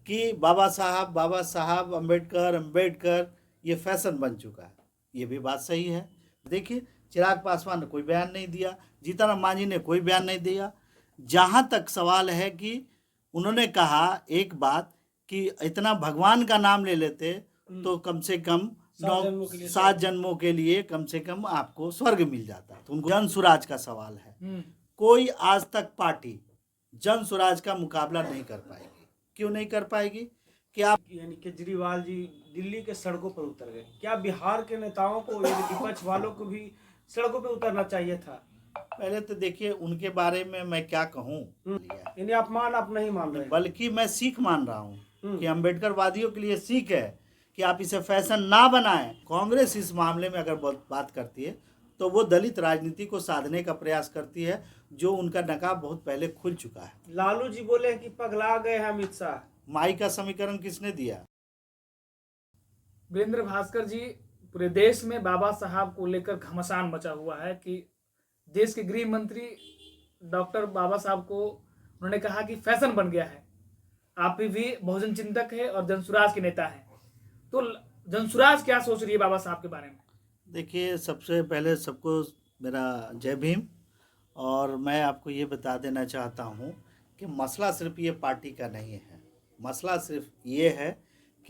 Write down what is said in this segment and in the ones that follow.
कि बाबा साहब अम्बेडकर अम्बेडकर ये फैशन बन चुका है। ये भी बात सही है। देखिए, चिराग पासवान ने कोई बयान नहीं दिया, जीतन मांझी ने कोई बयान नहीं दिया। जहाँ तक सवाल है कि उन्होंने कहा एक बात कि इतना भगवान का नाम ले लेते तो कम से कम 7 जन्मों के लिए कम से कम आपको स्वर्ग मिल जाता। तो उनको जन सुराज का सवाल है। कोई आज तक पार्टी जन सुराज का मुकाबला नहीं कर पाएगी। क्यों नहीं कर पाएगी? कि आप यानी केजरीवाल जी दिल्ली के सड़कों पर उतर गए, क्या बिहार के नेताओं को यानी विपक्ष वालों को भी सड़कों पर उतरना चाहिए था? पहले तो देखिए, उनके बारे में मैं क्या कहूँ, यानी अपमान आप नहीं मान रहे, बल्कि मैं सीख मान रहा हूँ कि अम्बेडकर वादियों के लिए सीख है कि आप इसे फैशन ना बनाएं। कांग्रेस इस मामले में अगर बात करती है तो वो दलित राजनीति को साधने का प्रयास करती है, जो उनका नकाब बहुत पहले खुल चुका है। लालू जी बोले कि पगला गए हैं अमित शाह। माई का समीकरण किसने दिया? वीरेंद्र भास्कर जी, पूरे देश में बाबा साहब को लेकर घमासान मचा हुआ है कि देश के गृह मंत्री डॉक्टर बाबा साहब को उन्होंने कहा कि फैशन बन गया है। आप भी बहुजन चिंतक है और जनसुराज के नेता हैं, तो जनसुराज क्या सोच रही है बाबा साहब के बारे में? देखिए, सबसे पहले सबको मेरा जय भीम। और मैं आपको ये बता देना चाहता हूँ कि मसला सिर्फ ये पार्टी का नहीं है। मसला सिर्फ ये है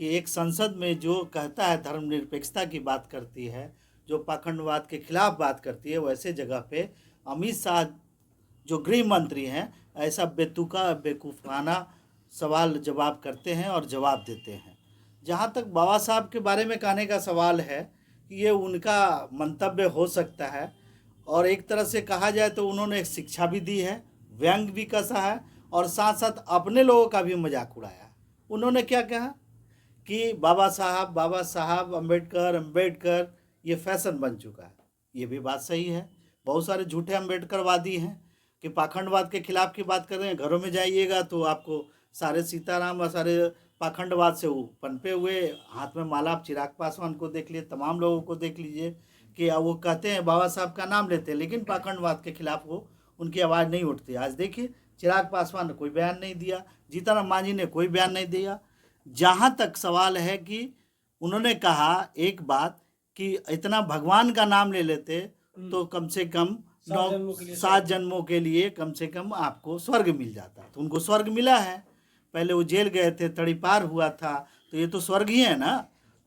कि एक संसद में जो कहता है धर्मनिरपेक्षता की बात करती है, जो पाखंडवाद के खिलाफ बात करती है, वैसे जगह पे अमित शाह जो गृह मंत्री हैं ऐसा बेतुका बेवकूफ़ाना सवाल जवाब करते हैं और जवाब देते हैं। जहाँ तक बाबा साहब के बारे में कहने का सवाल है कि ये उनका मंतव्य हो सकता है, और एक तरह से कहा जाए तो उन्होंने एक शिक्षा भी दी है, व्यंग भी कसा है, और साथ साथ अपने लोगों का भी मजाक उड़ाया। उन्होंने क्या कहा कि बाबा साहब अम्बेडकर अम्बेडकर ये फैशन बन चुका है। ये भी बात सही है। बहुत सारे झूठे अम्बेडकरवादी हैं कि पाखंडवाद के खिलाफ की बात कर रहे हैं। घरों में जाइएगा तो आपको सारे सीताराम और सारे पाखंडवाद से वो पनपे हुए, हाथ में माला। आप चिराग पासवान को देख लीजिए, तमाम लोगों को देख लीजिए कि वो कहते हैं बाबा साहब का नाम लेते हैं, लेकिन पाखंडवाद के खिलाफ वो उनकी आवाज़ नहीं उठती। आज देखिए, चिराग पासवान ने कोई बयान नहीं दिया, जीतन मांझी ने कोई बयान नहीं दिया। जहाँ तक सवाल है कि उन्होंने कहा एक बात कि इतना भगवान का नाम ले लेते तो कम से कम 7 जन्मों के लिए कम से कम आपको स्वर्ग मिल जाता। तो उनको स्वर्ग मिला है। पहले वो जेल गए थे, तड़ीपार हुआ था, तो ये तो स्वर्ग ही है ना।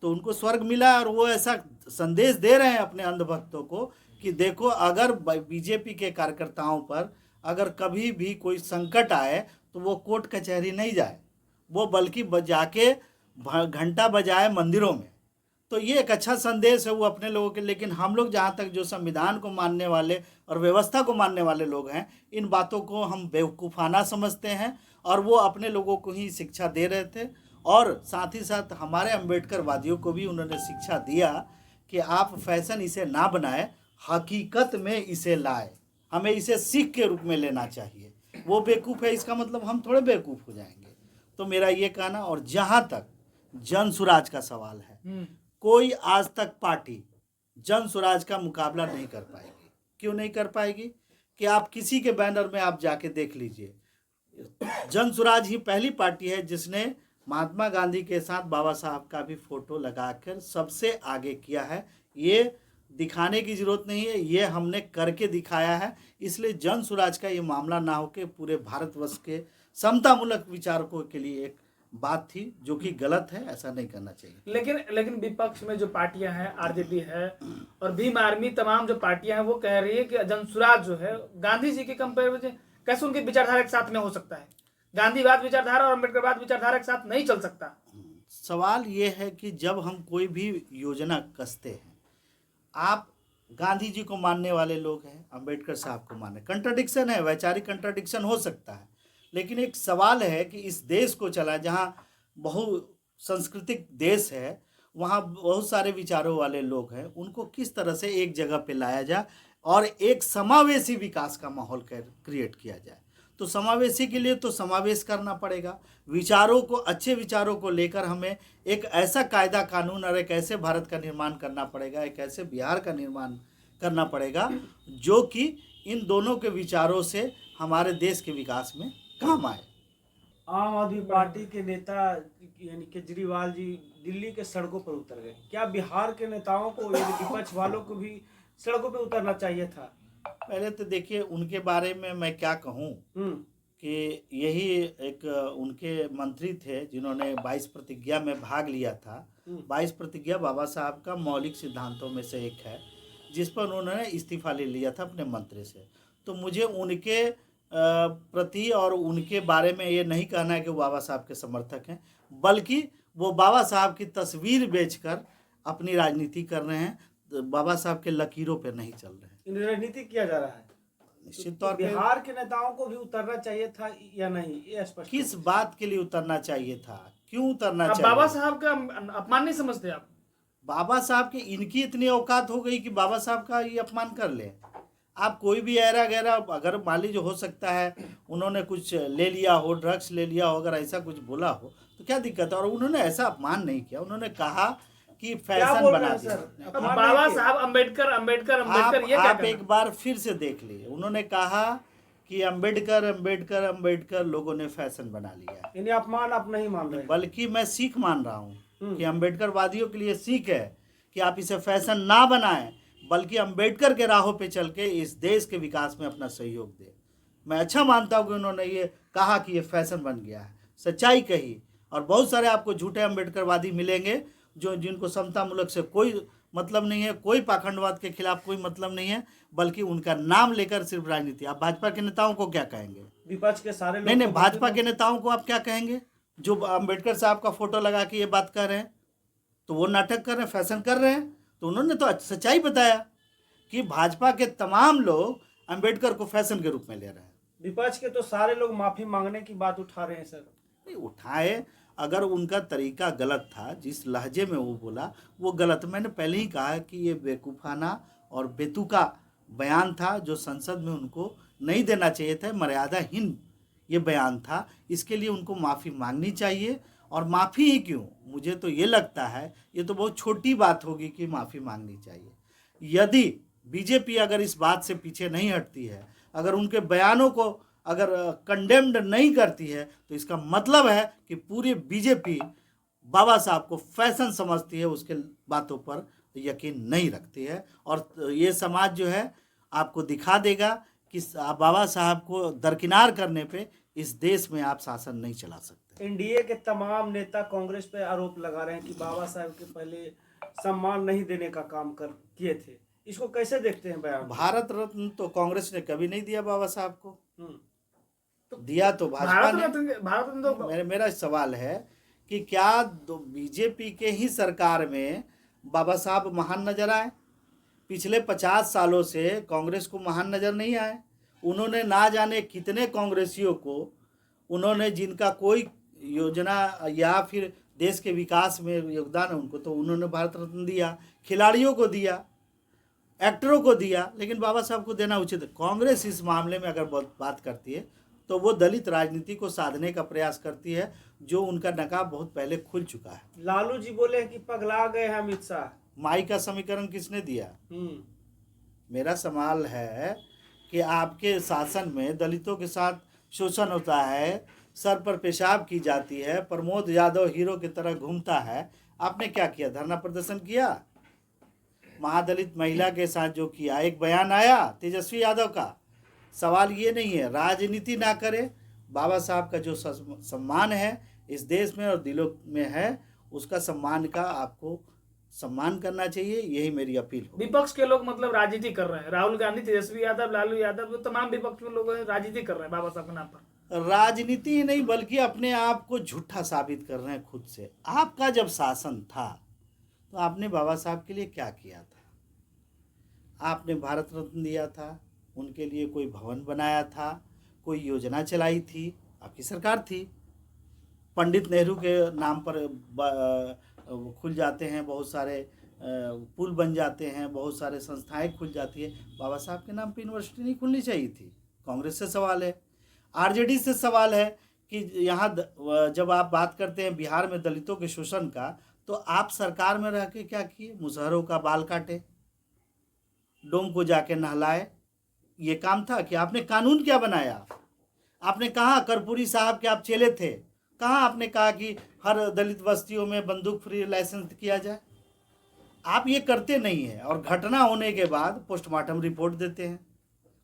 तो उनको स्वर्ग मिला, और वो ऐसा संदेश दे रहे हैं अपने अंधभक्तों को कि देखो, अगर बीजेपी के कार्यकर्ताओं पर अगर कभी भी कोई संकट आए तो वो कोर्ट कचहरी नहीं जाए, वो बल्कि जाके घंटा बजाए मंदिरों में। तो ये एक अच्छा संदेश है वो अपने लोगों के। लेकिन हम लोग जहाँ तक जो संविधान को मानने वाले और व्यवस्था को मानने वाले लोग हैं, इन बातों को हम बेवकूफ़ाना समझते हैं, और वो अपने लोगों को ही शिक्षा दे रहे थे। और साथ ही साथ हमारे अम्बेडकर वादियों को भी उन्होंने शिक्षा दिया कि आप फैशन इसे ना बनाए, हकीकत में इसे लाए। हमें इसे सीख के रूप में लेना चाहिए। वो बेवकूफ़ है, इसका मतलब हम थोड़े बेवकूफ़ हो जाएंगे। तो मेरा ये कहना। और जहाँ तक जन सुराज का सवाल है, कोई आज तक पार्टी जन सुराज का मुकाबला नहीं कर पाएगी। क्यों नहीं कर पाएगी? कि आप किसी के बैनर में आप जाके देख लीजिए, जन सुराज ही पहली पार्टी है जिसने महात्मा गांधी के साथ बाबा साहब का भी फोटो लगाकर सबसे आगे किया है। ये दिखाने की जरूरत नहीं है, ये हमने करके दिखाया है। इसलिए जन सुराज का ये मामला ना होकर पूरे भारतवर्ष के समतामूलक विचारकों के लिए एक बात थी, जो कि गलत है। ऐसा नहीं करना चाहिए। लेकिन विपक्ष में जो पार्टियां हैं, आरजेडी है और भीम आर्मी, तमाम जो पार्टियां हैं, वो कह रही है कि जनसुराज जो है गांधी जी के कंपेयर कैसे उनकी विचारधारा एक साथ में हो सकता है? गांधीवाद विचारधारा और अम्बेडकरवाद विचारधारा एक साथ नहीं चल सकता। सवाल ये है कि जब हम कोई भी योजना कसते हैं, आप गांधी जी को मानने वाले लोग हैं, अम्बेडकर साहब को माने, कंट्राडिक्शन है, वैचारिक कंट्राडिक्शन हो सकता है। लेकिन एक सवाल है कि इस देश को चला, जहाँ बहु सांस्कृतिक देश है, वहाँ बहुत सारे विचारों वाले लोग हैं, उनको किस तरह से एक जगह पे लाया जाए और एक समावेशी विकास का माहौल क्रिएट किया जाए। तो समावेशी के लिए तो समावेश करना पड़ेगा। विचारों को, अच्छे विचारों को लेकर हमें एक ऐसा कायदा कानून और एक ऐसे भारत का निर्माण करना पड़ेगा, एक ऐसे बिहार का निर्माण करना पड़ेगा जो कि इन दोनों के विचारों से हमारे देश के विकास में काम आए। आम आदमी पार्टी के नेता यानी केजरीवाल जी दिल्ली के सड़कों पर उतर गए। क्या बिहार के नेताओं को यानी विपक्ष वालों को भी सड़कों पर उतरना चाहिए था? पहले तो देखिए उनके बारे में मैं क्या कहूँ कि यही एक उनके मंत्री थे जिन्होंने 22 प्रतिज्ञा में भाग लिया था। 22 प्रतिज्ञा बाबा साहब का मौलिक सिद्धांतों में से एक है जिस पर उन्होंने इस्तीफा ले लिया था अपने मंत्री से। तो मुझे उनके प्रति और उनके बारे में ये नहीं कहना है कि वो बाबा साहब के समर्थक हैं, बल्कि वो बाबा साहब की तस्वीर बेचकर अपनी राजनीति कर रहे हैं, तो बाबा साहब के लकीरों पे नहीं चल रहे हैं। इन राजनीति किया जा रहा है। निश्चित तौर पे बिहार के नेताओं को भी उतरना चाहिए था या नहीं, ये स्पष्ट किस बात के लिए उतरना चाहिए था, क्यों उतरना अब चाहिए? बाबा साहब का अपमान नहीं समझते आप? बाबा साहब की इनकी इतनी औकात हो गई कि बाबा साहब का ये अपमान कर ले। आप कोई भी ऐरा गैरा अगर मान लीजिए हो सकता है उन्होंने कुछ ले लिया हो, ड्रग्स ले लिया हो, अगर ऐसा कुछ बोला हो तो क्या दिक्कत है? और उन्होंने ऐसा अपमान नहीं किया, उन्होंने कहा कि फैशन बोल बना रहे हैं दिया। सर? अब बाबा साहब अम्बेडकर अम्बेडकर अम्बेडकर ये क्या आप कहना? एक बार फिर से देख लिए, उन्होंने कहा कि अम्बेडकर अम्बेडकर अम्बेडकर लोगों ने फैशन बना लिया। यानी अपमान आप नहीं मान रहे? बल्कि मैं सीख मान रहा हूँ कि अम्बेडकर वादियों के लिए सीख है कि आप इसे फैशन ना बनाएं, बल्कि अम्बेडकर के राहों पे चल के इस देश के विकास में अपना सहयोग दें। मैं अच्छा मानता हूँ कि उन्होंने ये कहा कि ये फैशन बन गया है, सच्चाई कही। और बहुत सारे आपको झूठे अम्बेडकरवादी मिलेंगे जिनको समतामूलक से कोई मतलब नहीं है, कोई पाखंडवाद के खिलाफ कोई मतलब नहीं है, बल्कि उनका नाम लेकर सिर्फ राजनीति। आप भाजपा के नेताओं को क्या कहेंगे? विपक्ष के सारे लोग नहीं, भाजपा के नेताओं को आप क्या कहेंगे जो अम्बेडकर साहब का फोटो लगा के ये बात कर रहे हैं? तो वो नाटक कर रहे हैं, फैशन कर रहे हैं। तो उन्होंने तो सच्चाई बताया कि भाजपा के तमाम लोग अम्बेडकर को फैशन के रूप में ले रहे हैं। विपक्ष के तो सारे लोग माफी मांगने की बात उठा रहे हैं सर। नहीं उठाए, अगर उनका तरीका गलत था, जिस लहजे में वो बोला वो गलत। मैंने पहले ही कहा कि ये बेवकूफ़ाना और बेतुका बयान था जो संसद में उनको नहीं देना चाहिए था, मर्यादाहीन ये बयान था। इसके लिए उनको माफ़ी मांगनी चाहिए। और माफ़ी ही क्यों, मुझे तो ये लगता है ये तो बहुत छोटी बात होगी कि माफ़ी मांगनी चाहिए। यदि बीजेपी अगर इस बात से पीछे नहीं हटती है, अगर उनके बयानों को अगर कंडेम्ड नहीं करती है, तो इसका मतलब है कि पूरी बीजेपी बाबा साहब को फैशन समझती है, उसके बातों पर यकीन नहीं रखती है। और ये समाज जो है आपको दिखा देगा कि बाबा साहब को दरकिनार करने पे इस देश में आप शासन नहीं चला सकते। एनडीए के तमाम नेता कांग्रेस पे आरोप लगा रहे हैं कि बाबा साहब के पहले सम्मान नहीं देने का काम किए थे। इसको कैसे देखते हैं बयान? भारत रत्न तो कांग्रेस ने कभी नहीं दिया बाबा साहब को, दिया तो भाजपा ने। मेरा सवाल है कि क्या बीजेपी के ही सरकार में बाबा साहब महान नजर आए? पिछले 50 सालों से कांग्रेस को महान नजर नहीं आए। उन्होंने ना जाने कितने कांग्रेसियों को, उन्होंने जिनका कोई योजना या फिर देश के विकास में योगदान है उनको तो उन्होंने भारत रत्न दिया, खिलाड़ियों को दिया, एक्टरों को दिया, लेकिन बाबा साहब को देना उचित है। कांग्रेस इस मामले में अगर बात करती है तो वो दलित राजनीति को साधने का प्रयास करती है, जो उनका नकाब बहुत पहले खुल चुका है। लालू जी बोले कि पगला गए हैं अमित शाह। माई का समीकरण किसने दिया? मेरा सवाल है कि आपके शासन में दलितों के साथ शोषण होता है, सर पर पेशाब की जाती है, प्रमोद यादव हीरो की तरह घूमता है, आपने क्या किया? धरना प्रदर्शन किया? महादलित महिला के साथ जो किया, एक बयान आया तेजस्वी यादव का। सवाल ये नहीं है, राजनीति ना करे, बाबा साहब का जो सम्मान है इस देश में और दिलों में है, उसका सम्मान का आपको सम्मान करना चाहिए, यही मेरी अपील हो। विपक्ष के लोग मतलब राजनीति कर रहे हैं, राहुल गांधी, तेजस्वी यादव, लालू यादव, तो तमाम विपक्ष के लोग राजनीति कर रहे हैं बाबा साहब के नाम पर। राजनीति ही नहीं बल्कि अपने आप को झूठा साबित कर रहे हैं खुद से। आपका जब शासन था तो आपने बाबा साहब के लिए क्या किया था? आपने भारत रत्न दिया था, उनके लिए कोई भवन बनाया था, कोई योजना चलाई थी, आपकी सरकार थी। पंडित नेहरू के नाम पर खुल जाते हैं बहुत सारे पुल बन जाते हैं, बहुत सारे संस्थाएं खुल जाती है। बाबा साहब के नाम पे यूनिवर्सिटी नहीं खुलनी चाहिए थी? कांग्रेस से सवाल है, आरजेडी से सवाल है कि यहाँ जब आप बात करते हैं बिहार में दलितों के शोषण का, तो आप सरकार में रह के क्या किए? मुसहरों का बाल काटे, डोम को जाके नहलाए, ये काम था कि आपने कानून क्या बनाया? आपने कहा कर्पूरी साहब के आप चेले थे, कहाँ आपने कहा कि हर दलित बस्तियों में बंदूक फ्री लाइसेंस किया जाए? आप ये करते नहीं हैं और घटना होने के बाद पोस्टमार्टम रिपोर्ट देते हैं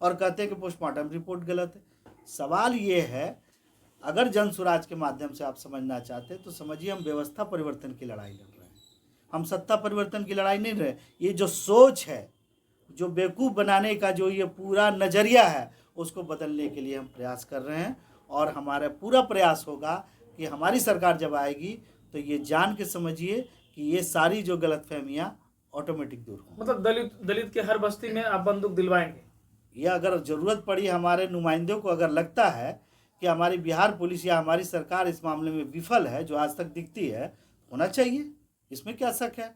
और कहते हैं कि पोस्टमार्टम रिपोर्ट गलत है। सवाल ये है, अगर जन सुराज के माध्यम से आप समझना चाहते हैं तो समझिए हम व्यवस्था परिवर्तन की लड़ाई लड़ रहे हैं, हम सत्ता परिवर्तन की लड़ाई नहीं लड़ रहे। ये जो सोच है, जो बेवकूफ़ बनाने का जो ये पूरा नज़रिया है, उसको बदलने के लिए हम प्रयास कर रहे हैं और हमारा पूरा प्रयास होगा कि हमारी सरकार जब आएगी तो ये जान के समझिए कि ये सारी जो गलतफहमियां ऑटोमेटिक दूर हों। मतलब दलित के हर बस्ती में आप बंदूक दिलवाएंगे? ये अगर ज़रूरत पड़ी, हमारे नुमाइंदों को अगर लगता है कि हमारी बिहार पुलिस या हमारी सरकार इस मामले में विफल है, जो आज तक दिखती है, होना चाहिए, इसमें क्या शक है।